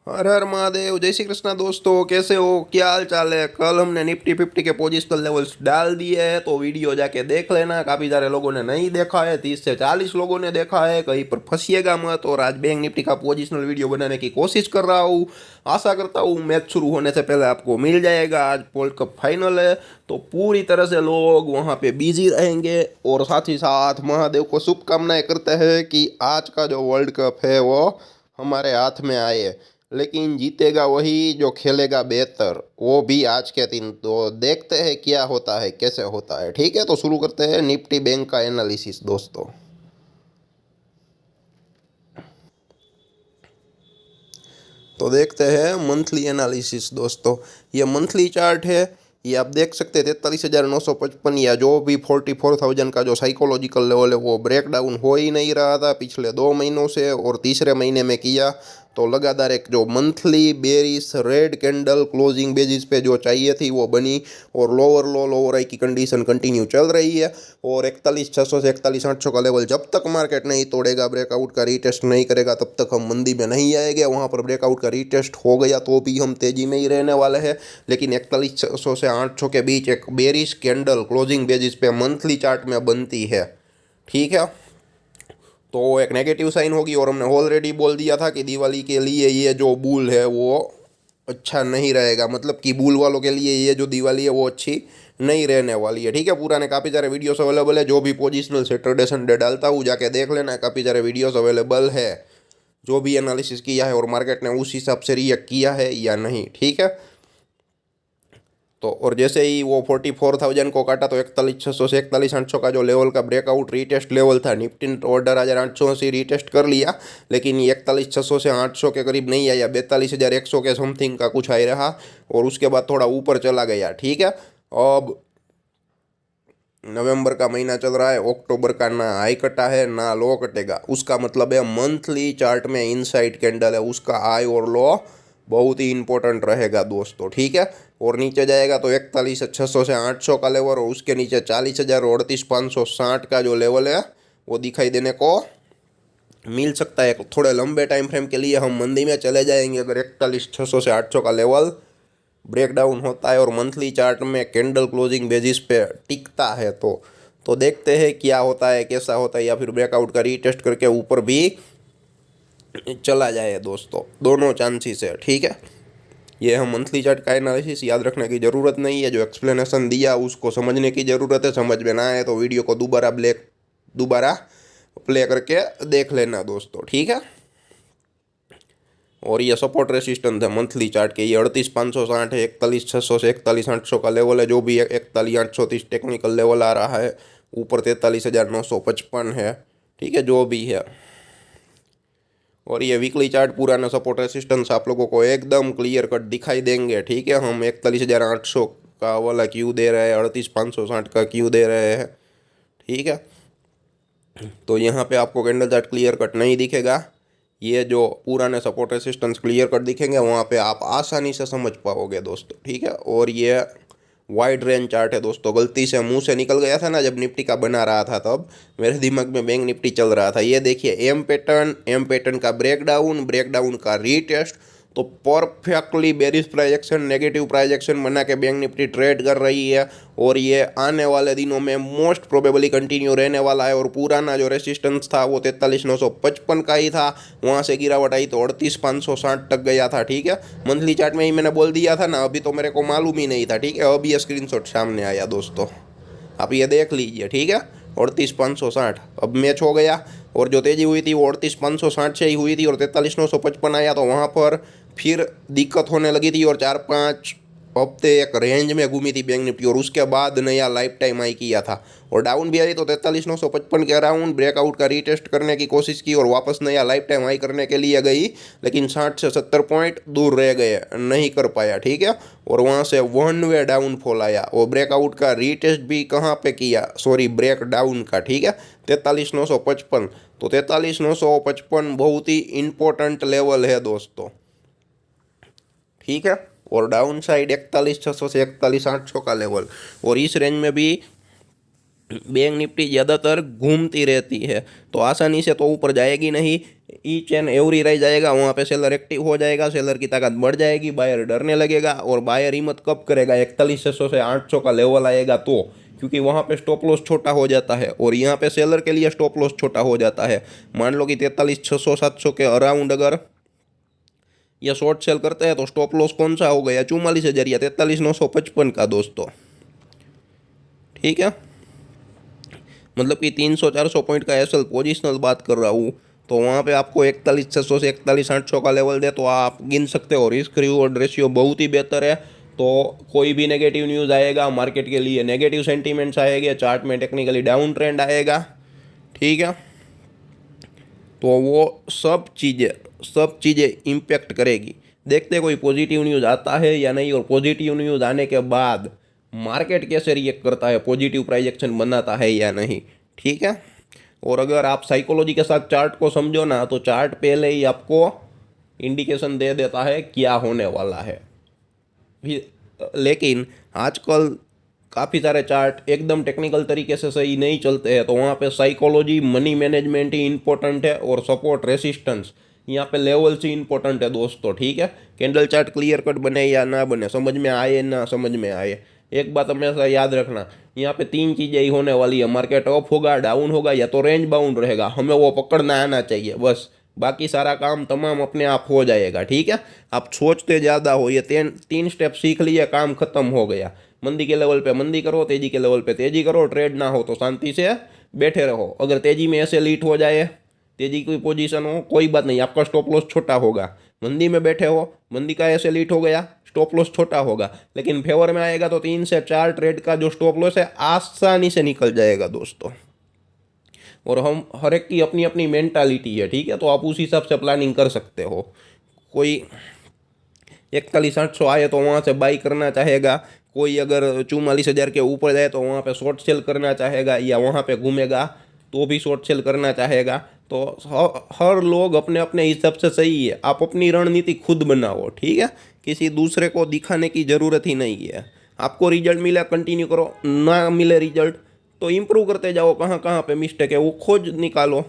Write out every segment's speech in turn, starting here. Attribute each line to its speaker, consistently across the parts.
Speaker 1: हर हर महादेव, जय श्री कृष्णा दोस्तों। कैसे हो, क्या हाल चाल है। कल हमने निफ्टी फिफ्टी के पोजिशनल लेवल्स डाल दिए हैं, तो वीडियो जाके देख लेना। काफ़ी सारे लोगों ने नहीं देखा है, 30 से 40 लोगों ने देखा है। कहीं पर फंसिएगा मत। और आज बैंक निफ्टी का पोजिशनल वीडियो बनाने की कोशिश कर रहा हूँ। आशा करता हूँ मैच शुरू होने से पहले आपको मिल जाएगा। आज वर्ल्ड कप फाइनल है, तो पूरी तरह से लोग वहाँ पे बिजी रहेंगे। और साथ ही साथ महादेव को शुभकामनाएं करते हैं कि आज का जो वर्ल्ड कप है वो हमारे हाथ में आए। लेकिन जीतेगा वही जो खेलेगा बेहतर, वो भी आज के दिन। तो देखते हैं क्या होता है, कैसे होता है। ठीक है, तो शुरू करते हैं निफ्टी बैंक का एनालिसिस दोस्तों। तो देखते हैं मंथली एनालिसिस दोस्तों। ये मंथली चार्ट है। ये आप देख सकते हैं 43,955 या जो भी 44,000 का जो साइकोलॉजिकल लेवल है वो ब्रेक डाउन हो ही नहीं रहा था पिछले 2 महीनों से। और तीसरे महीने में किया तो लगातार एक जो monthly berries red candle closing basis पे जो चाहिए थी वो बनी। और लोअर लो लोअर आई की कंडीशन कंटिन्यू चल रही है। और 41,600 से 41,800 का लेवल जब तक मार्केट नहीं तोड़ेगा, ब्रेकआउट का रीटेस्ट नहीं करेगा, तब तक हम मंदी में नहीं आएंगे। वहाँ पर ब्रेकआउट का रीटेस्ट हो गया तो भी हम तेज़ी में ही रहने वाले हैं। लेकिन 41,600 से 800 के बीच एक बेरिश कैंडल क्लोजिंग बेसिस पे मंथली चार्ट में बनती है। ठीक है, तो एक नेगेटिव साइन होगी। और हमने ऑलरेडी बोल दिया था कि दिवाली के लिए ये जो बुल है वो अच्छा नहीं रहेगा। मतलब कि बुल वालों के लिए ये जो दिवाली है वो अच्छी नहीं रहने वाली है। ठीक है, पुराने काफ़ी सारे वीडियोस अवेलेबल है। जो भी पोजिशनल सैटरडे संडे डालता हूँ जाके देख लेना, काफ़ी सारे वीडियोस अवेलेबल है। जो भी एनालिसिस किया है और मार्केट ने उस हिसाब से रिएक्ट किया है या नहीं। ठीक है, तो और जैसे ही वो 44,000 को काटा तो 41,600 से 41,800 का जो लेवल का ब्रेकआउट रीटेस्ट लेवल था, निफ्टी ऑर्डर 1800 से रीटेस्ट कर लिया। लेकिन ये 41,600 से 800 के करीब नहीं आया, 42,100 के समथिंग का कुछ आई रहा। और उसके बाद थोड़ा ऊपर चला गया। ठीक है, अब नवंबर का महीना चल रहा है, अक्टूबर का ना हाई कटा है ना लो कटेगा। उसका मतलब है मंथली चार्ट में इनसाइड कैंडल है, उसका हाई और लो बहुत ही इंपॉर्टेंट रहेगा दोस्तों। ठीक है, और नीचे जाएगा तो 41,600 से 800 का लेवल, और उसके नीचे 40,000 38,560 का जो लेवल है वो दिखाई देने को मिल सकता है। थोड़े लंबे टाइम फ्रेम के लिए हम मंदी में चले जाएंगे अगर 41,600 से 800 का लेवल ब्रेक डाउन होता है और मंथली चार्ट में कैंडल क्लोजिंग बेसिस पे टिकता है। तो देखते हैं क्या होता है, कैसा होता है। या फिर ब्रेकआउट का रीटेस्ट करके ऊपर भी चला जाए दोस्तों, दोनों चांसेस है। ठीक है, ये हम मंथली चार्ट का एनालिसिस याद रखने की ज़रूरत नहीं है। जो एक्सप्लेनेशन दिया उसको समझने की ज़रूरत है। समझ में ना आए तो वीडियो को दोबारा प्ले करके देख लेना दोस्तों। ठीक है, और ये सपोर्ट रेसिस्टेंस है मंथली चार्ट के। ये 38,560 है, 41,600 से 41,800 का लेवल है। जो भी 41,830 टेक्निकल लेवल आ रहा है, ऊपर 43,955 है। ठीक है, जो भी है। और ये वीकली चार्ट पुराना सपोर्ट रेसिस्टेंस आप लोगों को एकदम क्लियर कट दिखाई देंगे। ठीक है, हम 41,800 का वाला क्यों दे रहे हैं, 38,560 का क्यों दे रहे हैं। ठीक है, तो यहाँ पे आपको कैंडल चार्ट क्लियर कट नहीं दिखेगा। ये जो पुराने सपोर्ट रेसिस्टेंस क्लियर कट दिखेंगे वहाँ पे आप आसानी से समझ पाओगे दोस्तों। ठीक है, और ये वाइड रेंज चार्ट है दोस्तों। गलती से मुंह से निकल गया था ना जब निफ्टी का बना रहा था, तब मेरे दिमाग में बैंक निफ्टी चल रहा था। ये देखिए एम पैटर्न का ब्रेकडाउन का रीटेस्ट। तो परफेक्टली बेरिश प्राइजेक्शन, नेगेटिव प्राइजेक्शन बना के बैंक निफ्टी ट्रेड कर रही है। और ये आने वाले दिनों में मोस्ट प्रोबेबली कंटिन्यू रहने वाला है। और पुराना जो रेसिस्टेंस था वो 43,955 का ही था। वहाँ से गिरावट आई तो 38,560 तक गया था। ठीक है, मंथली चार्ट में ही मैंने बोल दिया था ना, अभी तो मेरे को मालूम ही नहीं था। ठीक है, अभी ये स्क्रीनशॉट सामने आया दोस्तों, आप ये देख लीजिए। ठीक है, 38,560 अब मैच हो गया। और जो तेज़ी हुई थी वो 38,560 से ही हुई थी। और 43,955 आया तो वहाँ पर फिर दिक्कत होने लगी थी। और 4-5 हफ्ते एक रेंज में घूमी थी बैंक निफ्टी। और उसके बाद नया लाइफ टाइम हाई किया था और डाउन भी आई तो 43,955 के अराउंड ब्रेकआउट का रीटेस्ट करने की कोशिश की और वापस नया लाइफ टाइम हाई करने के लिए गई। लेकिन 60 से 70 पॉइंट दूर रह गए, नहीं कर पाया। ठीक है, और वहाँ से वन वे डाउनफॉल आया। और ब्रेकआउट का रीटेस्ट भी कहाँ पे किया, सॉरी ब्रेक डाउन का। ठीक है, 43,955। तो 43,955 बहुत ही इंपॉर्टेंट लेवल है दोस्तों। ठीक है, और डाउन साइड 41,600 से 41,800 का लेवल। और इस रेंज में भी बैंक निफ्टी ज़्यादातर घूमती रहती है, तो आसानी से तो ऊपर जाएगी नहीं। ईच एंड एवरी रह जाएगा, वहाँ पे सेलर एक्टिव हो जाएगा, सेलर की ताकत बढ़ जाएगी, बायर डरने लगेगा। और बायर हिम्मत कब करेगा? 4100 से 800 का लेवल आएगा तो, क्योंकि वहाँ पे स्टॉप लॉस छोटा हो जाता है और यहाँ पे सेलर के लिए स्टॉप लॉस छोटा हो जाता है। मान लो कि 43,600 700 के अराउंड अगर या शॉर्ट सेल करते हैं तो स्टॉप लॉस कौन सा हो गया? 44,000 या 43,955 का दोस्तों। ठीक है, मतलब कि 300-400 पॉइंट का एसएल पोजिशनल बात कर रहा हूँ। तो वहाँ पे आपको 41,600 से 41,800 का लेवल दे तो आप गिन सकते हो। रिस्क रिवॉर्ड रेशियो बहुत ही बेहतर है। तो कोई भी नेगेटिव न्यूज़ आएगा मार्केट के लिए, नेगेटिव सेंटीमेंट्स आएंगे, चार्ट में टेक्निकली डाउन ट्रेंड आएगा, ठीक है, तो वो सब चीज़ें इम्पेक्ट करेगी। देखते हैं कोई पॉजिटिव न्यूज़ आता है या नहीं, और पॉजिटिव न्यूज़ आने के बाद मार्केट कैसे रिएक्ट करता है, पॉजिटिव प्राइस एक्शन बनाता है या नहीं, ठीक है। और अगर आप साइकोलॉजी के साथ चार्ट को समझो ना, तो चार्ट पहले ही आपको इंडिकेशन दे देता है क्या होने वाला है। लेकिन आजकल काफ़ी सारे चार्ट एकदम टेक्निकल तरीके से सही नहीं चलते हैं, तो वहाँ पे साइकोलॉजी, मनी मैनेजमेंट ही इंपॉर्टेंट है, और सपोर्ट रेसिस्टेंस यहाँ पे लेवल्स ही इंपॉर्टेंट है दोस्तों, ठीक है। कैंडल चार्ट क्लियर कट बने या ना बने, समझ में आए ना समझ में आए, एक बात हमेशा याद रखना, यहाँ पे तीन चीज़ें ही होने वाली है। मार्केट अप होगा, डाउन होगा, या तो रेंज बाउंड रहेगा, हमें वो पकड़ना आना चाहिए बस। बाकी सारा काम तमाम अपने आप हो जाएगा, ठीक है। आप सोचते ज़्यादा हो, ये तीन स्टेप सीख लिए, काम खत्म हो गया। मंदी के लेवल पे मंदी करो, तेजी के लेवल पे तेजी करो, ट्रेड ना हो तो शांति से बैठे रहो। अगर तेजी में ऐसे लीट हो जाए, तेजी की पोजीशन हो, कोई बात नहीं, आपका स्टॉप लॉस छोटा होगा। मंदी में बैठे हो, मंदी का ऐसे लीट हो गया, स्टॉप लॉस छोटा होगा। लेकिन फेवर में आएगा तो 3 से 4 ट्रेड का जो स्टॉप लॉस है आसानी से निकल जाएगा दोस्तों। और हम हर एक की अपनी अपनी मेंटालिटी है, ठीक है, तो आप उस हिसाब से प्लानिंग कर सकते हो। कोई 41,800 आए तो वहाँ से बाई करना चाहेगा, कोई अगर 44,000 के ऊपर जाए तो वहाँ पे शॉर्ट सेल करना चाहेगा, या वहाँ पे घूमेगा तो भी शॉर्ट सेल करना चाहेगा। तो हर लोग अपने अपने हिसाब से सही है। आप अपनी रणनीति खुद बनाओ, ठीक है, किसी दूसरे को दिखाने की ज़रूरत ही नहीं है। आपको रिजल्ट मिला कंटिन्यू करो, ना मिले रिजल्ट तो इम्प्रूव करते जाओ, कहाँ कहाँ पे मिस्टेक है वो खोज निकालो,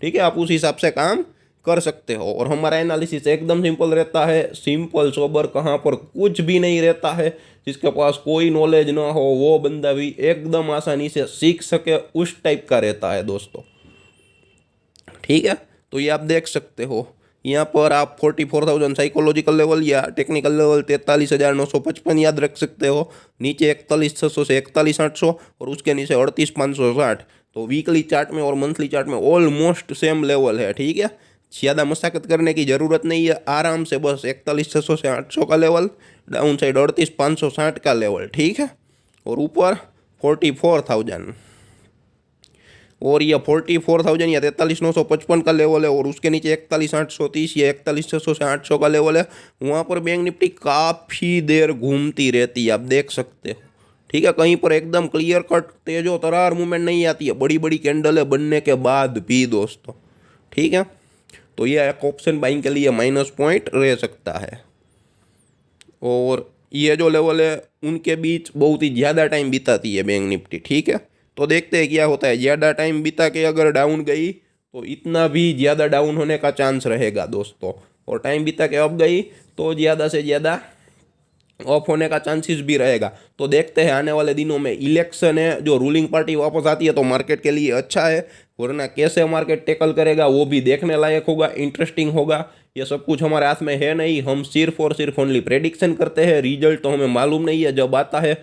Speaker 1: ठीक है। आप उस हिसाब से काम कर सकते हो। और हमारा एनालिसिस एकदम सिंपल रहता है, सिंपल सोबर, कहाँ पर कुछ भी नहीं रहता है। जिसके पास कोई नॉलेज ना हो वो बंदा भी एकदम आसानी से सीख सके, उस टाइप का रहता है दोस्तों, ठीक है। तो ये आप देख सकते हो, यहाँ पर आप 44,000 साइकोलॉजिकल लेवल या टेक्निकल लेवल 43,955 याद रख सकते हो। नीचे 41,600 से 41,800, और उसके नीचे 38,560। तो वीकली चार्ट में और मंथली चार्ट में ऑलमोस्ट सेम लेवल है, ठीक है। ज़्यादा मशक्कत करने की ज़रूरत नहीं है, आराम से बस 41,600 से 800 का लेवल, डाउन साइड 38,560 का लेवल, ठीक है, और ऊपर 44,000, और ये 44,000 या 43,955 का लेवल है, और उसके नीचे 41,830 या 41,600 से 800 का लेवल है। वहाँ पर बैंक निफ्टी काफ़ी देर घूमती रहती है, आप देख सकते हो, ठीक है। कहीं पर एकदम क्लियर कट तेजो तरार मूवमेंट नहीं आती है, बड़ी बड़ी कैंडलें बनने के बाद भी दोस्तों, ठीक है। तो ये एक ऑप्शन बाइंग के लिए माइनस पॉइंट रह सकता है। और ये जो लेवल है उनके बीच बहुत ही ज़्यादा टाइम बिताती है बैंक निफ्टी, ठीक है। तो देखते हैं क्या होता है। ज़्यादा टाइम बिता के अगर डाउन गई तो इतना भी ज़्यादा डाउन होने का चांस रहेगा दोस्तों, और टाइम बिता के अप गई तो ज़्यादा से ज़्यादा ऑफ होने का चांसेस भी रहेगा। तो देखते हैं आने वाले दिनों में, इलेक्शन है, जो रूलिंग पार्टी वापस आती है तो मार्केट के लिए अच्छा है, वरना कैसे मार्केट टैकल करेगा वो भी देखने लायक होगा, इंटरेस्टिंग होगा। ये सब कुछ हमारे हाथ में है नहीं, हम सिर्फ और सिर्फ ओनली प्रेडिक्शन करते हैं। रिजल्ट तो हमें मालूम नहीं है, जब आता है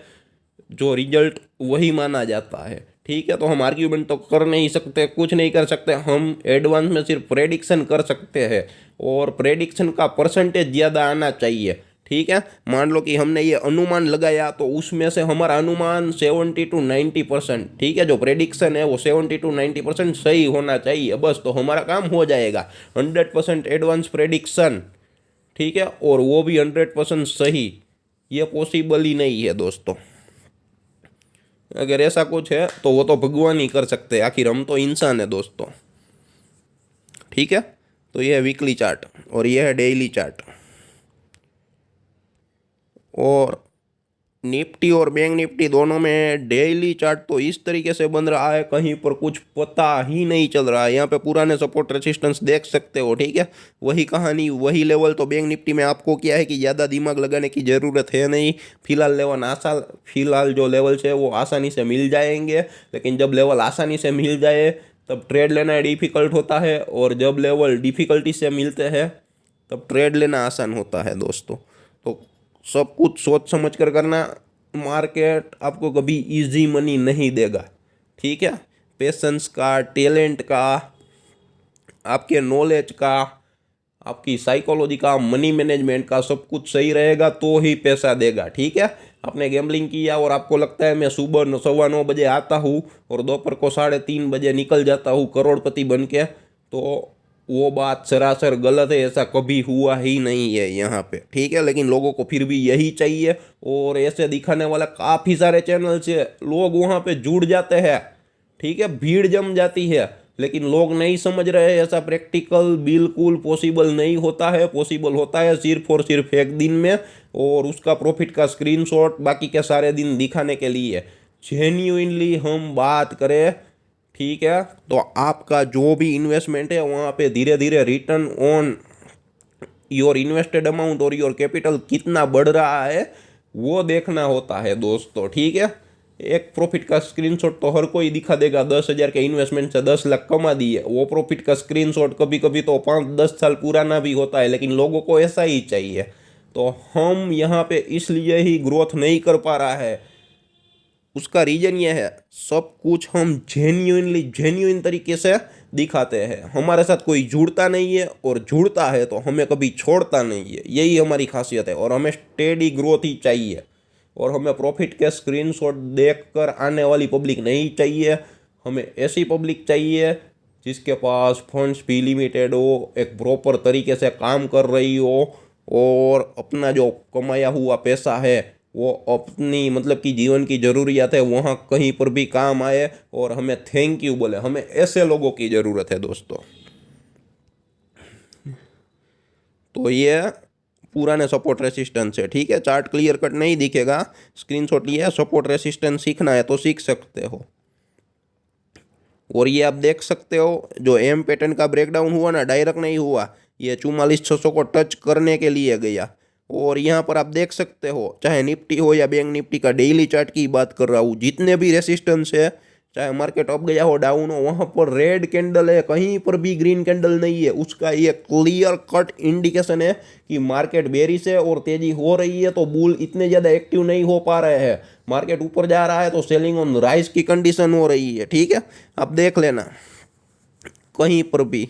Speaker 1: जो रिजल्ट वही माना जाता है, ठीक है। तो हम आर्ग्यूमेंट तो कर नहीं सकते, कुछ नहीं कर सकते, हम एडवांस में सिर्फ प्रेडिक्शन कर सकते हैं, और प्रेडिक्शन का परसेंटेज ज़्यादा आना चाहिए, ठीक है। मान लो कि हमने ये अनुमान लगाया तो उसमें से हमारा अनुमान 70 to 90%, ठीक है, जो प्रेडिक्शन है वो 70 to 90% सही होना चाहिए, बस, तो हमारा काम हो जाएगा। 100% एडवांस प्रेडिक्शन, ठीक है, और वो भी 100% सही, ये पॉसिबल ही नहीं है दोस्तों। अगर ऐसा कुछ है तो वो तो भगवान ही कर सकते हैं, आखिर हम तो इंसान है दोस्तों, ठीक है। तो ये है वीकली चार्ट और ये है डेली चार्ट। और निफ्टी और बैंक निफ्टी दोनों में डेली चार्ट तो इस तरीके से बन रहा है, कहीं पर कुछ पता ही नहीं चल रहा है। यहाँ पे पुराने सपोर्ट रेसिस्टेंस देख सकते हो, ठीक है। वही कहानी वही लेवल। तो बैंक निफ्टी में आपको क्या है कि ज़्यादा दिमाग लगाने की ज़रूरत है नहीं। फिलहाल जो लेवल है वो आसानी से मिल जाएंगे, लेकिन जब लेवल आसानी से मिल जाए तब ट्रेड लेना डिफ़िकल्ट होता है, और जब लेवल डिफ़िकल्टी से मिलते हैं तब ट्रेड लेना आसान होता है दोस्तों। तो सब कुछ सोच समझ कर करना। मार्केट आपको कभी इजी मनी नहीं देगा, ठीक है। पेशेंस का, टैलेंट का, आपके नॉलेज का, आपकी साइकोलॉजी का, मनी मैनेजमेंट का, सब कुछ सही रहेगा तो ही पैसा देगा, ठीक है। आपने गैम्बलिंग किया और आपको लगता है मैं सुबह 9:15 बजे आता हूँ और दोपहर को 3:30 बजे निकल जाता हूँ करोड़पति बन के, तो वो बात सरासर गलत है। ऐसा कभी हुआ ही नहीं है यहाँ पे, ठीक है। लेकिन लोगों को फिर भी यही चाहिए, और ऐसे दिखाने वाला काफ़ी सारे चैनल्स है, लोग वहाँ पे जुड़ जाते हैं, ठीक है, भीड़ जम जाती है। लेकिन लोग नहीं समझ रहे, ऐसा प्रैक्टिकल बिल्कुल पॉसिबल नहीं होता है। पॉसिबल होता है सिर्फ और सिर्फ एक दिन में, और उसका प्रॉफिट का स्क्रीनशॉट बाकी के सारे दिन दिखाने के लिए। जेन्युइनली हम बात करें, ठीक है, तो आपका जो भी इन्वेस्टमेंट है वहाँ पे धीरे धीरे return on your invested amount और योर कैपिटल कितना बढ़ रहा है वो देखना होता है दोस्तों, ठीक है। एक प्रॉफिट का स्क्रीनशॉट तो हर कोई दिखा देगा, 10,000 के इन्वेस्टमेंट से 10 लाख कमा दिए। वो प्रॉफिट का स्क्रीनशॉट कभी कभी तो 5-10 साल पुराना भी होता है, लेकिन लोगों को ऐसा ही चाहिए। तो हम यहाँ पे इसलिए ही ग्रोथ नहीं कर पा रहा है, उसका रीज़न ये है, सब कुछ हम जेन्युइन तरीके से दिखाते हैं। हमारे साथ कोई जुड़ता नहीं है, और जुड़ता है तो हमें कभी छोड़ता नहीं है, यही हमारी खासियत है। और हमें स्टेडी ग्रोथ ही चाहिए, और हमें प्रॉफिट के स्क्रीनशॉट देखकर आने वाली पब्लिक नहीं चाहिए। हमें ऐसी पब्लिक चाहिए जिसके पास फंड्स भी लिमिटेड हो, एक प्रॉपर तरीके से काम कर रही हो, और अपना जो कमाया हुआ पैसा है वो अपनी मतलब कि जीवन की ज़रूरियात है वहाँ कहीं पर भी काम आए, और हमें थैंक यू बोले। हमें ऐसे लोगों की ज़रूरत है दोस्तों। तो ये पुराने सपोर्ट रेसिस्टेंस है, ठीक है। चार्ट क्लियर कट नहीं दिखेगा, स्क्रीनशॉट लिया, सपोर्ट रेसिस्टेंस सीखना है तो सीख सकते हो। और ये आप देख सकते हो जो एम पैटर्न का ब्रेकडाउन हुआ ना, डायरेक्ट नहीं हुआ, ये 44,600 को टच करने के लिए गया। और यहाँ पर आप देख सकते हो, चाहे निफ्टी हो या बैंक निफ्टी का डेली चार्ट की बात कर रहा हूँ, जितने भी रेसिस्टेंस है, चाहे मार्केट अप गया हो डाउन हो, वहाँ पर रेड कैंडल है, कहीं पर भी ग्रीन कैंडल नहीं है। उसका ये क्लियर कट इंडिकेशन है कि मार्केट बेरिश है और तेजी हो रही है, तो बुल इतने ज़्यादा एक्टिव नहीं हो पा रहे हैं। मार्केट ऊपर जा रहा है तो सेलिंग ऑन राइज की कंडीशन हो रही है, ठीक है। आप देख लेना कहीं पर भी,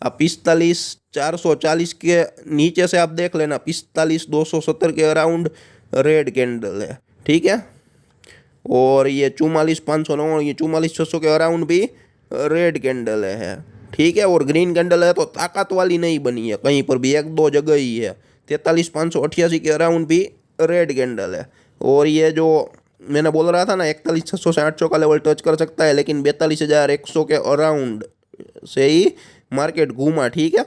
Speaker 1: आप 45,440 के नीचे से आप देख लेना, 45,270 के अराउंड रेड कैंडल है, ठीक है। और ये 44,509, ये 44,600 के अराउंड भी रेड कैंडल है, ठीक है। और ग्रीन कैंडल है तो ताकत वाली नहीं बनी है कहीं पर भी, 1-2 जगह ही है। 43,588 के अराउंड भी रेड कैंडल है। और ये जो मैंने बोल रहा था ना, 41,600 से 800 का लेवल टच कर सकता है, लेकिन 42,100 के अराउंड से ही मार्केट घूमा, ठीक है।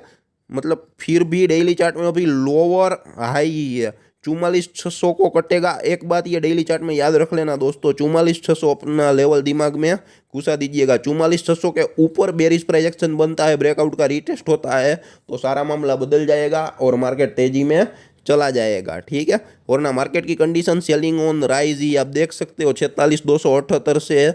Speaker 1: मतलब फिर भी डेली चार्ट में अभी लोअर हाई ही है, 44,600 को कटेगा। एक बात ये डेली चार्ट में याद रख लेना दोस्तों, 44,600 अपना लेवल दिमाग में घुसा दीजिएगा। 44,600 के ऊपर बेरिश प्रोजेक्शन बनता है, ब्रेकआउट का रीटेस्ट होता है, तो सारा मामला बदल जाएगा और मार्केट तेजी में चला जाएगा, ठीक है। वरना मार्केट की कंडीशन सेलिंग ऑन राइज ही आप देख सकते हो, 46,278 से,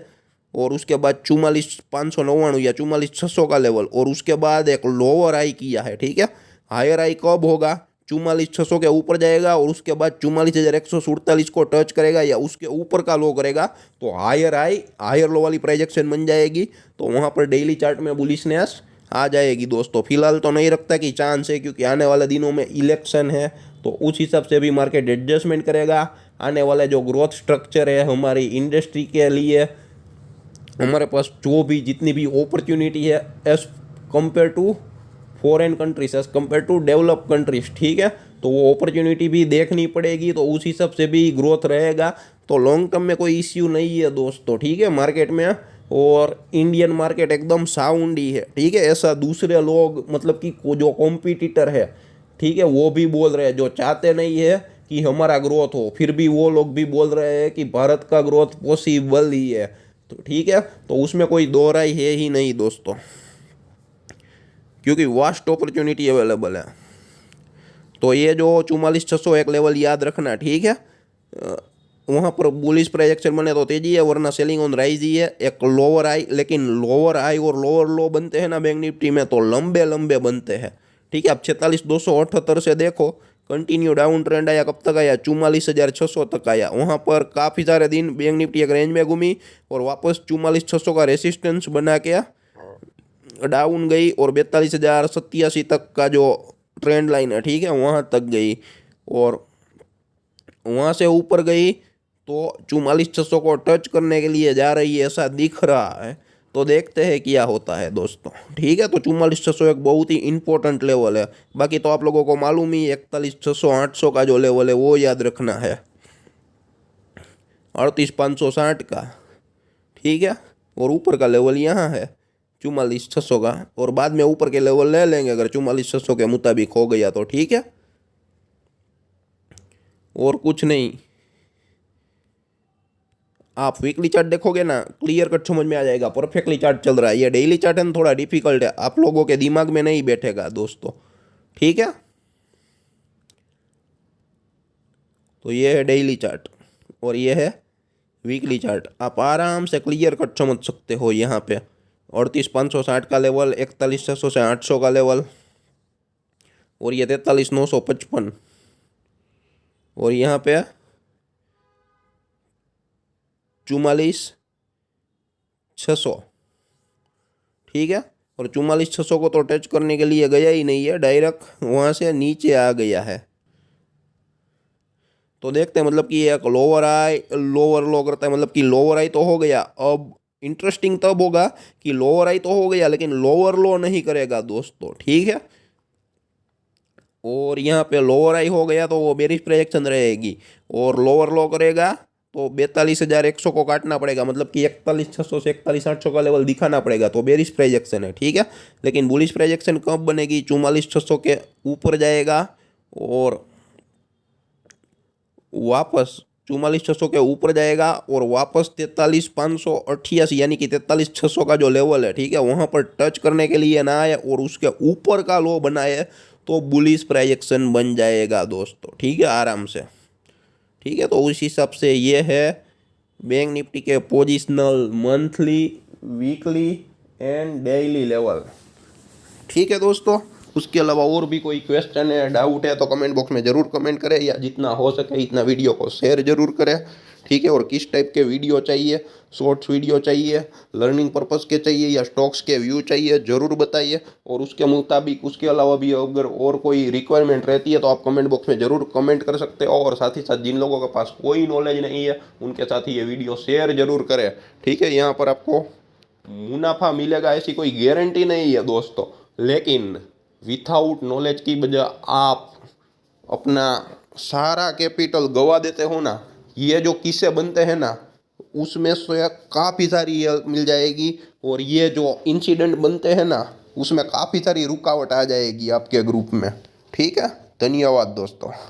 Speaker 1: और उसके बाद 44,599 या 44,600 का लेवल, और उसके बाद एक लोअर हाई किया है, ठीक है। हायर हाई कब होगा, 44,600 के ऊपर जाएगा और उसके बाद 44,147 को टच करेगा या उसके ऊपर का लो करेगा, तो हायर हाई हायर लो वाली प्रोजेक्शन बन जाएगी। तो वहाँ पर डेली चार्ट में बुलिशनेस आ जाएगी दोस्तों। फिलहाल तो नहीं रखता कि चांस है, क्योंकि आने वाले दिनों में इलेक्शन है, तो उस हिसाब से भी मार्केट एडजस्टमेंट करेगा। आने वाले जो ग्रोथ स्ट्रक्चर है हमारी इंडस्ट्री के लिए, हमारे पास जो भी जितनी भी अपॉर्चुनिटी है as compare to foreign countries, as compare to develop countries, ठीक है, तो वो अपॉर्चुनिटी भी देखनी पड़ेगी, तो उस हिसाब से भी ग्रोथ रहेगा। तो लॉन्ग टर्म में कोई इश्यू नहीं है दोस्तों, ठीक है, मार्केट में। और इंडियन मार्केट एकदम साउंड ही है, ठीक है। ऐसा दूसरे लोग मतलब कि जो कॉम्पिटिटर है, ठीक है, वो भी बोल रहे हैं, जो चाहते नहीं है कि हमारा ग्रोथ हो, फिर भी वो लोग भी बोल रहे हैं कि भारत का ग्रोथ पॉसिबल ही है। तो ठीक है, तो उसमें कोई दो राय है ही नहीं दोस्तों, क्योंकि वास्ट अपॉर्चुनिटी अवेलेबल है। तो ये जो 44,600 एक लेवल याद रखना, ठीक है। वहाँ पर बुलिश प्रोजेक्शन बने तो तेजी है, वरना सेलिंग ऑन राइज ही है। एक लोअर आई, लेकिन लोअर आई और लोअर लो बनते हैं ना बैंक निफ्टी में, तो लंबे लंबे बनते हैं। ठीक है, अब 46,278 से देखो, कंटिन्यू डाउन ट्रेंड आया, कब तक आया? 44,600 तक आया। वहाँ पर काफ़ी सारे दिन बैंक निफ्टी एक रेंज में घूमी और वापस 44,600 का रेसिस्टेंस बना के डाउन गई और 42,087 तक का जो ट्रेंड लाइन है, ठीक है, वहाँ तक गई और वहाँ से ऊपर गई तो 44,600 को टच करने के लिए जा रही है, ऐसा दिख रहा है। तो देखते हैं क्या होता है दोस्तों। ठीक है, तो 44,600 एक बहुत ही इंपॉर्टेंट लेवल है। बाकी तो आप लोगों को मालूम ही 41,600 800 का जो लेवल है वो याद रखना है, 38,560 का। ठीक है, और ऊपर का लेवल यहाँ है 44,600 का, और बाद में ऊपर के लेवल ले लेंगे अगर 44,600 के मुताबिक हो गया तो। ठीक है, और कुछ नहीं। आप वीकली चार्ट देखोगे ना, क्लियर कट समझ में आ जाएगा, परफेक्टली चार्ट चल रहा है। ये डेली चार्ट है ना, थोड़ा डिफिकल्ट है, आप लोगों के दिमाग में नहीं बैठेगा दोस्तों। ठीक है, तो ये है डेली चार्ट और ये है वीकली चार्ट। आप आराम से क्लियर कट समझ सकते हो। यहाँ पे 38,560 का लेवल, 41,600 से 800 का लेवल, और ये 43,955, और यहाँ पे 44,600। ठीक है, और 44,600 को तो टच करने के लिए गया ही नहीं है, डायरेक्ट वहाँ से नीचे आ गया है। तो देखते हैं, मतलब कि एक लोअर आई लोअर लो करता है, मतलब कि लोअर आई तो हो गया। अब इंटरेस्टिंग तब होगा कि लोअर आई तो हो गया लेकिन लोअर लो नहीं करेगा दोस्तों। ठीक है, और यहाँ पे लोअर आई हो गया तो वो बेरिश प्रोजेक्शन रहेगी, और लोअर लो करेगा तो 42,100 को काटना पड़ेगा, मतलब कि 41,600 से 41,800 का लेवल दिखाना पड़ेगा, तो बेरिश प्रोजेक्शन है। ठीक है, लेकिन बुलिश प्रोजेक्शन कब बनेगी? 44,600 के ऊपर जाएगा और वापस 44,600 के ऊपर जाएगा और वापस 43,588 यानी कि 43,600 का जो लेवल है, ठीक है, वहाँ पर टच करने के लिए ना आए और उसके ऊपर का लो बनाए तो बुलिश प्रोजेक्शन बन जाएगा दोस्तों। ठीक है, आराम से। ठीक है, तो उस हिसाब से ये है बैंक निफ्टी के positional monthly, weekly and daily level. ठीक है दोस्तों, उसके अलावा और भी कोई क्वेश्चन है, डाउट है, तो कमेंट बॉक्स में ज़रूर कमेंट करें, या जितना हो सके इतना वीडियो को शेयर ज़रूर करें। ठीक है, और किस टाइप के वीडियो चाहिए, शॉर्ट्स वीडियो चाहिए, लर्निंग पर्पज़ के चाहिए, या स्टॉक्स के व्यू चाहिए, ज़रूर बताइए। और उसके मुताबिक उसके अलावा भी अगर और कोई रिक्वायरमेंट रहती है तो आप कमेंट बॉक्स में ज़रूर कमेंट कर सकते हो। और साथ ही साथ जिन लोगों के पास कोई नॉलेज नहीं है उनके साथ ही ये वीडियो शेयर ज़रूर करें। ठीक है, यहाँ पर आपको मुनाफा मिलेगा ऐसी कोई गारंटी नहीं है दोस्तों, लेकिन विथआउट नॉलेज की वजह आप अपना सारा कैपिटल गवा देते हो ना, ये जो किस्से बनते हैं ना, उसमें से काफ़ी सारी हेल्प मिल जाएगी। और ये जो इंसिडेंट बनते हैं ना, उसमें काफ़ी सारी रुकावट आ जाएगी आपके ग्रुप में। ठीक है, धन्यवाद दोस्तों।